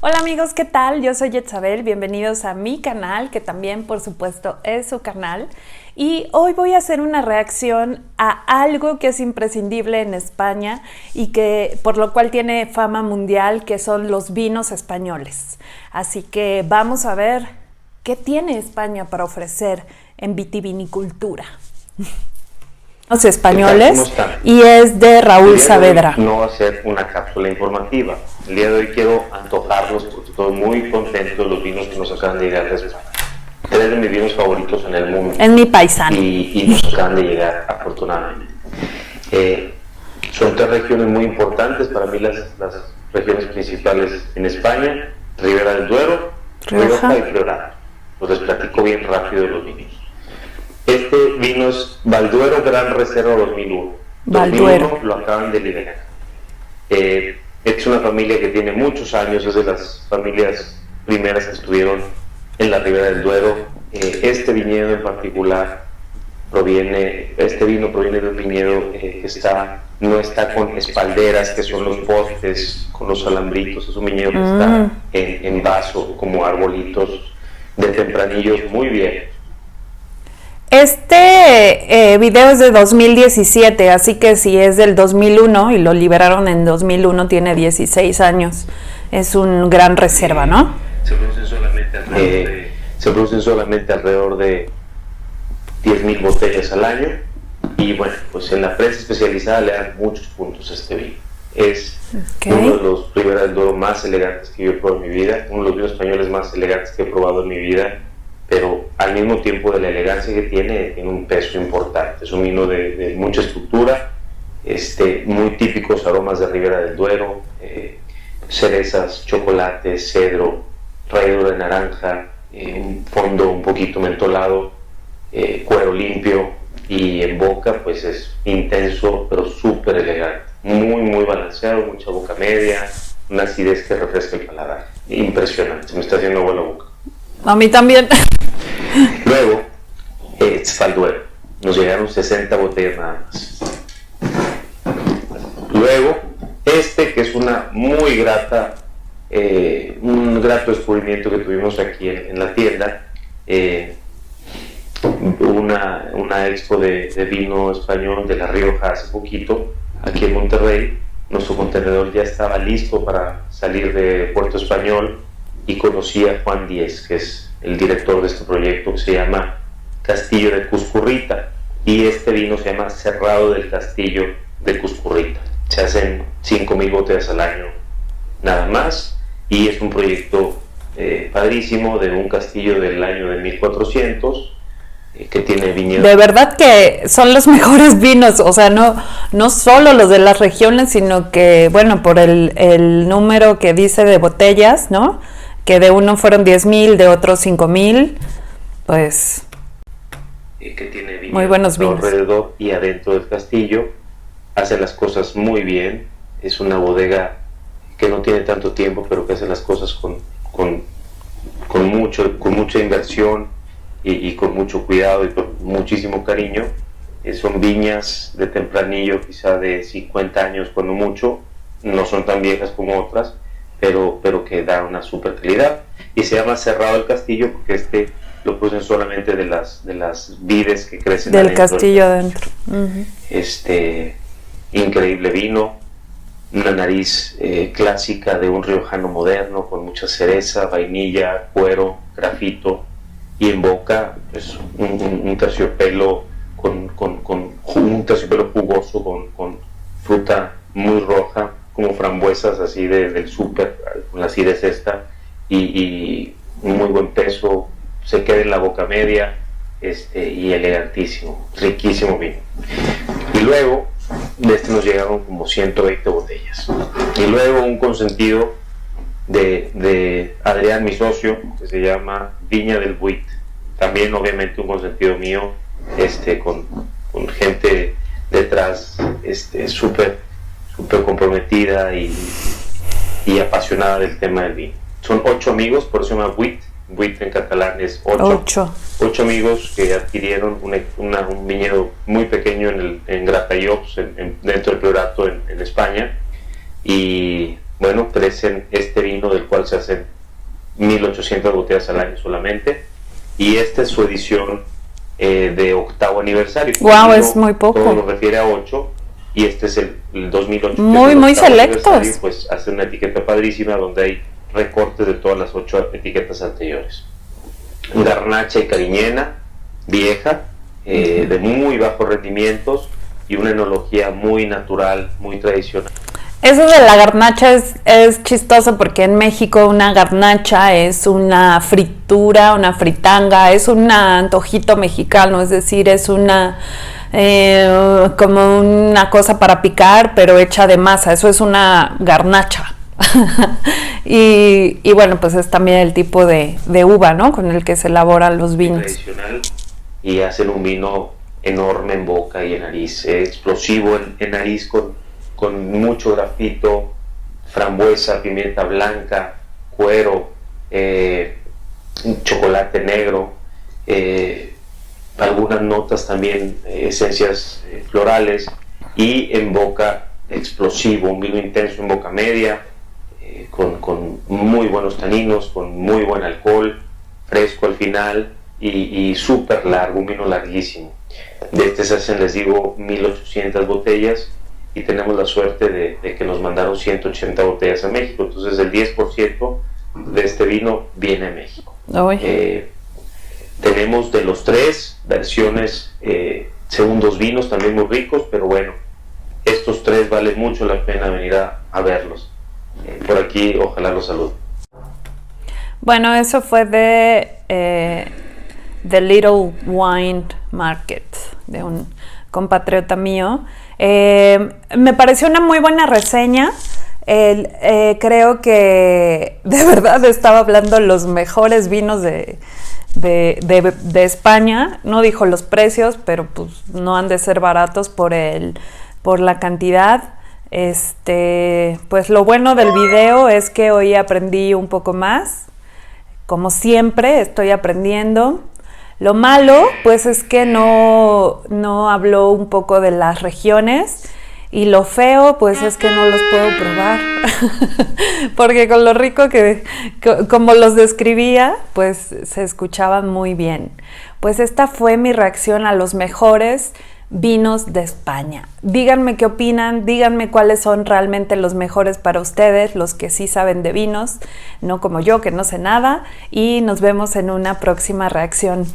Hola amigos, ¿qué tal? Yo soy Yetzabel, bienvenidos a mi canal, que también por supuesto es su canal. Y hoy voy a hacer una reacción a algo que es imprescindible en España y que por lo cual tiene fama mundial, que son los vinos españoles. Así que vamos a ver qué tiene España para ofrecer en vitivinicultura. Los españoles, y es de Raúl Saavedra. No va a ser una cápsula informativa. El día de hoy quiero antojarlos porque estoy muy contento de los vinos que nos acaban de llegar de España. 3 de mis vinos favoritos en el mundo. Es mi paisano. Y nos acaban de llegar, afortunadamente. Son 3 regiones muy importantes para mí, las regiones principales en España: Ribera del Duero, Rioja y Priorato. Pues les platico bien rápido de los vinos. Este vino es Balduero Gran Reserva 2001. Balduero. 2001 lo acaban de liberar. Es una familia que tiene muchos años, es de las familias primeras que estuvieron en la Ribera del Duero. Este viñedo en particular este vino proviene de un viñedo que no está con espalderas, que son los postes con los alambritos. Es un viñedo que está en vaso, como arbolitos de tempranillos muy bien. Este video es de 2017, así que si es del 2001 y lo liberaron en 2001, tiene 16 años. Es un gran reserva, ¿no? Se producen solamente alrededor de 10,000 botellas al año. Y bueno, pues en la prensa especializada le dan muchos puntos a este vino. Es uno de los Ribera del Duero más elegantes que yo he probado en mi vida, uno de los vinos españoles más elegantes que he probado en mi vida. Pero al mismo tiempo de la elegancia que tiene un peso importante. Es un vino de mucha estructura, muy típicos aromas de Ribera del Duero, cerezas, chocolate, cedro, ralladura de naranja, un fondo un poquito mentolado, cuero limpio, y en boca pues es intenso pero súper elegante, muy balanceado, mucha boca media, una acidez que refresca el paladar. Impresionante, se me está haciendo agua la boca. A mí también. Luego, Balduero. Nos llegaron 60 botellas nada más. Luego, que es una muy grata, un grato descubrimiento que tuvimos aquí en la tienda. Una expo de vino español de La Rioja hace poquito, aquí en Monterrey. Nuestro contenedor ya estaba listo para salir de Puerto Español y conocí a Juan Díez, que es el director de este proyecto, que se llama Castillo de Cuscurrita, y este vino se llama Cerrado del Castillo de Cuscurrita. Se hacen 5,000 botellas al año nada más, y es un proyecto padrísimo, de un castillo del año de 1400, que tiene viñedos. De verdad que son los mejores vinos, o sea, no solo los de las regiones, sino que, bueno, por el número que dice de botellas, ¿no? Que de uno fueron 10,000, de otro 5,000, pues que tiene muy buenos vinos alrededor y adentro del castillo. Hace las cosas muy bien. Es una bodega que no tiene tanto tiempo, pero que hace las cosas con mucha inversión y con mucho cuidado y con muchísimo cariño. Son viñas de tempranillo, quizá de 50 años cuando mucho. No son tan viejas como otras, pero que da una super calidad, y se llama Cerrado el Castillo porque lo producen solamente de las vides que crecen del castillo adentro. Increíble vino, una nariz clásica de un riojano moderno, con mucha cereza, vainilla, cuero, grafito, y en boca pues, un terciopelo un terciopelo jugoso con fruta muy roja, como frambuesas así del súper, con la acidez y un muy buen peso, se queda en la boca media, y elegantísimo, riquísimo vino. Y luego de nos llegaron como 120 botellas. Y luego un consentido de Adrián, mi socio, que se llama Viña del Buit. También obviamente un consentido mío, con gente detrás, súper comprometida y apasionada del tema del vino. Son 8 amigos, por eso se llama Buit. Buit en catalán es 8 amigos que adquirieron un viñedo muy pequeño en Gratallops, dentro del Priorato en España, y bueno, crecen este vino del cual se hacen 1800 botellas al año solamente, y esta es su edición de 8º aniversario. Wow, es muy poco. Todo lo refiere a 8, y este es el 2008. Muy selectos. Pues hace una etiqueta padrísima donde hay recortes de todas las 8 etiquetas anteriores. Garnacha y Cariñena, vieja, de muy bajos rendimientos y una enología muy natural, muy tradicional. Eso de la garnacha es chistoso porque en México una garnacha es una fritura, una fritanga, es un antojito mexicano, es decir, es una como una cosa para picar, pero hecha de masa. Eso es una garnacha. y bueno, pues es también el tipo de uva, ¿no?, con el que se elaboran los vinos. Tradicional, y hacen un vino enorme en boca y en nariz, explosivo en nariz, con mucho grafito, frambuesa, pimienta blanca, cuero, chocolate negro, algunas notas también, esencias florales, y en boca explosivo, un vino intenso en boca media, con muy buenos taninos, con muy buen alcohol, fresco al final, y súper largo, un vino larguísimo. De este se hacen, les digo, 1800 botellas, y tenemos la suerte de que nos mandaron 180 botellas a México. Entonces el 10% de este vino viene a México. Tenemos de los 3 versiones, segundos vinos también muy ricos, pero bueno, estos 3 vale mucho la pena venir a verlos. Por aquí, ojalá los saludo. Bueno, eso fue de The Little Wine Market, de un compatriota mío. Me pareció una muy buena reseña. Creo que de verdad estaba hablando los mejores vinos de España. No dijo los precios, pero pues no han de ser baratos por la cantidad. Pues lo bueno del video es que hoy aprendí un poco más. Como siempre, estoy aprendiendo. Lo malo, pues, es que no habló un poco de las regiones, y lo feo, pues, es que no los puedo probar, porque con lo rico como los describía, pues, se escuchaban muy bien. Pues esta fue mi reacción a los mejores vinos de España. Díganme qué opinan, díganme cuáles son realmente los mejores para ustedes, los que sí saben de vinos, no como yo, que no sé nada, y nos vemos en una próxima reacción.